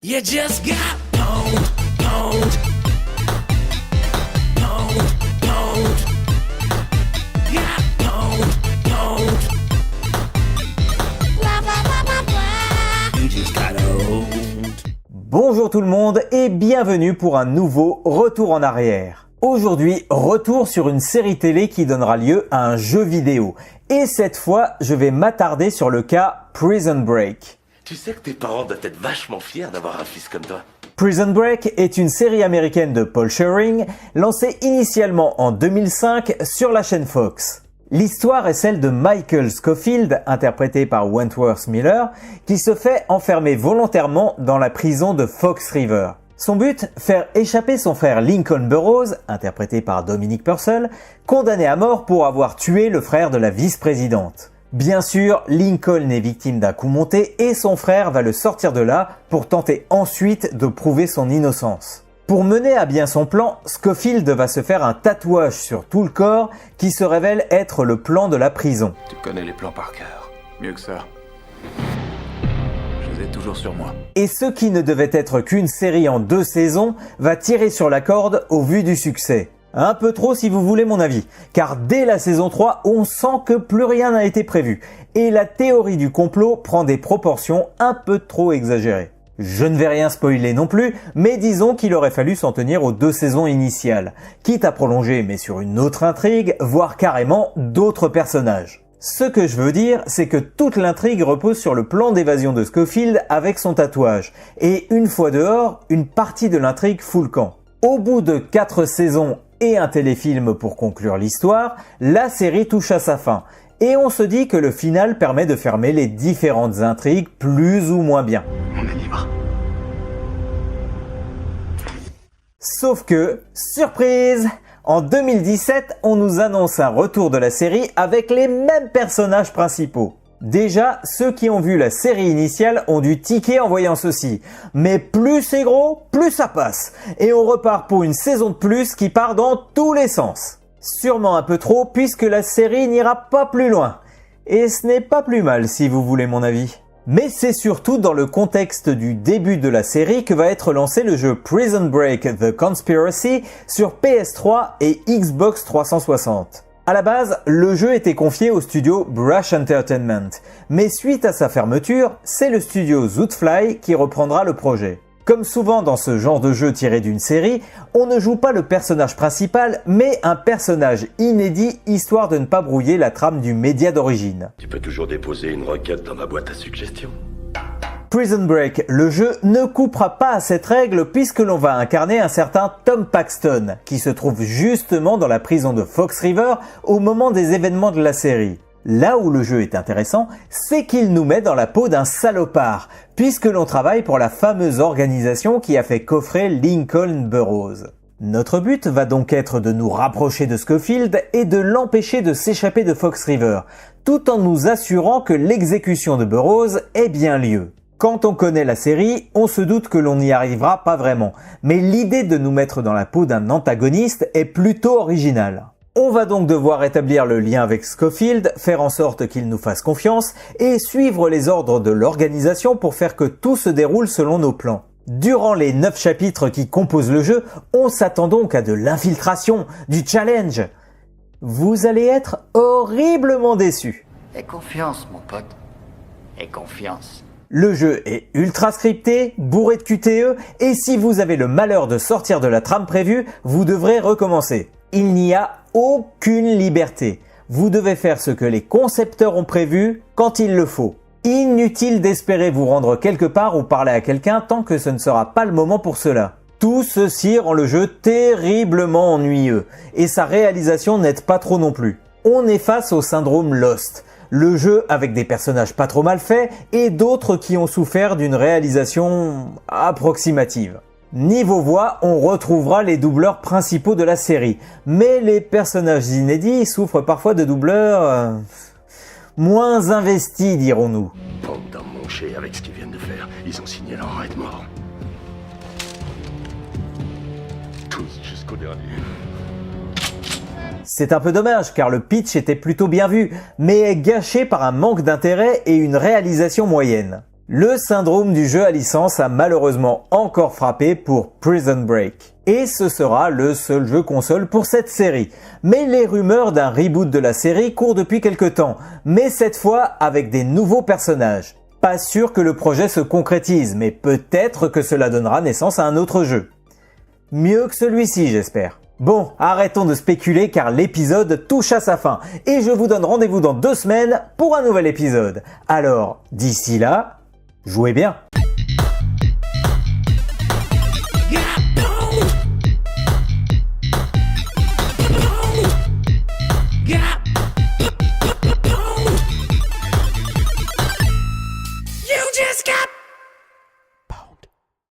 You just got pwned, pwned, pwned, pwned. Got pwned, pwned. Blah, blah, blah, blah, blah. You just got owned. Bonjour tout le monde et bienvenue pour un nouveau Retour en arrière. Aujourd'hui, retour sur une série télé qui donnera lieu à un jeu vidéo. Et cette fois, je vais m'attarder sur le cas Prison Break. Tu sais que tes parents doivent être vachement fiers d'avoir un fils comme toi. Prison Break est une série américaine de Paul Schering, lancée initialement en 2005 sur la chaîne Fox. L'histoire est celle de Michael Scofield, interprété par Wentworth Miller, qui se fait enfermer volontairement dans la prison de Fox River. Son but, faire échapper son frère Lincoln Burrows, interprété par Dominic Purcell, condamné à mort pour avoir tué le frère de la vice-présidente. Bien sûr, Lincoln est victime d'un coup monté et son frère va le sortir de là pour tenter ensuite de prouver son innocence. Pour mener à bien son plan, Scofield va se faire un tatouage sur tout le corps qui se révèle être le plan de la prison. Tu connais les plans par cœur. Mieux que ça. Je les ai toujours sur moi. Et ce qui ne devait être qu'une série en 2 saisons va tirer sur la corde au vu du succès. Un peu trop si vous voulez mon avis, car dès la saison 3, on sent que plus rien n'a été prévu, et la théorie du complot prend des proportions un peu trop exagérées. Je ne vais rien spoiler non plus, mais disons qu'il aurait fallu s'en tenir aux 2 saisons initiales, quitte à prolonger mais sur une autre intrigue, voire carrément d'autres personnages. Ce que je veux dire, c'est que toute l'intrigue repose sur le plan d'évasion de Scofield avec son tatouage, et une fois dehors, une partie de l'intrigue fout le camp. Au bout de 4 saisons et un téléfilm pour conclure l'histoire, la série touche à sa fin. Et on se dit que le final permet de fermer les différentes intrigues plus ou moins bien. On est libre. Sauf que, surprise, en 2017, on nous annonce un retour de la série avec les mêmes personnages principaux. Déjà, ceux qui ont vu la série initiale ont dû tiquer en voyant ceci. Mais plus c'est gros, plus ça passe. Et on repart pour une saison de plus qui part dans tous les sens. Sûrement un peu trop puisque la série n'ira pas plus loin. Et ce n'est pas plus mal si vous voulez mon avis. Mais c'est surtout dans le contexte du début de la série que va être lancé le jeu Prison Break The Conspiracy sur PS3 et Xbox 360. À la base, le jeu était confié au studio Brush Entertainment, mais suite à sa fermeture, c'est le studio Zootfly qui reprendra le projet. Comme souvent dans ce genre de jeu tiré d'une série, on ne joue pas le personnage principal, mais un personnage inédit histoire de ne pas brouiller la trame du média d'origine. Tu peux toujours déposer une requête dans ma boîte à suggestions. Prison Break, le jeu, ne coupera pas à cette règle puisque l'on va incarner un certain Tom Paxton, qui se trouve justement dans la prison de Fox River au moment des événements de la série. Là où le jeu est intéressant, c'est qu'il nous met dans la peau d'un salopard, puisque l'on travaille pour la fameuse organisation qui a fait coffrer Lincoln Burrows. Notre but va donc être de nous rapprocher de Scofield et de l'empêcher de s'échapper de Fox River, tout en nous assurant que l'exécution de Burrows ait bien lieu. Quand on connaît la série, on se doute que l'on n'y arrivera pas vraiment, mais l'idée de nous mettre dans la peau d'un antagoniste est plutôt originale. On va donc devoir établir le lien avec Scofield, faire en sorte qu'il nous fasse confiance et suivre les ordres de l'organisation pour faire que tout se déroule selon nos plans. Durant les 9 chapitres qui composent le jeu, on s'attend donc à de l'infiltration, du challenge. Vous allez être horriblement déçus. Aie confiance, mon pote. Aie confiance. Le jeu est ultra scripté, bourré de QTE, et si vous avez le malheur de sortir de la trame prévue, vous devrez recommencer. Il n'y a aucune liberté. Vous devez faire ce que les concepteurs ont prévu quand il le faut. Inutile d'espérer vous rendre quelque part ou parler à quelqu'un tant que ce ne sera pas le moment pour cela. Tout ceci rend le jeu terriblement ennuyeux, et sa réalisation n'aide pas trop non plus. On est face au syndrome Lost. Le jeu avec des personnages pas trop mal faits et d'autres qui ont souffert d'une réalisation approximative. Niveau voix, on retrouvera les doubleurs principaux de la série, mais les personnages inédits souffrent parfois de doubleurs moins investis, dirons-nous. Faut d'en manger avec ce qu'ils viennent de faire. Ils ont signé leur raid mort. Tous jusqu'au dernier. C'est un peu dommage car le pitch était plutôt bien vu, mais est gâché par un manque d'intérêt et une réalisation moyenne. Le syndrome du jeu à licence a malheureusement encore frappé pour Prison Break. Et ce sera le seul jeu console pour cette série. Mais les rumeurs d'un reboot de la série courent depuis quelque temps, mais cette fois avec des nouveaux personnages. Pas sûr que le projet se concrétise, mais peut-être que cela donnera naissance à un autre jeu. Mieux que celui-ci, j'espère. Bon, arrêtons de spéculer car l'épisode touche à sa fin et je vous donne rendez-vous dans 2 semaines pour un nouvel épisode. Alors, d'ici là, jouez bien.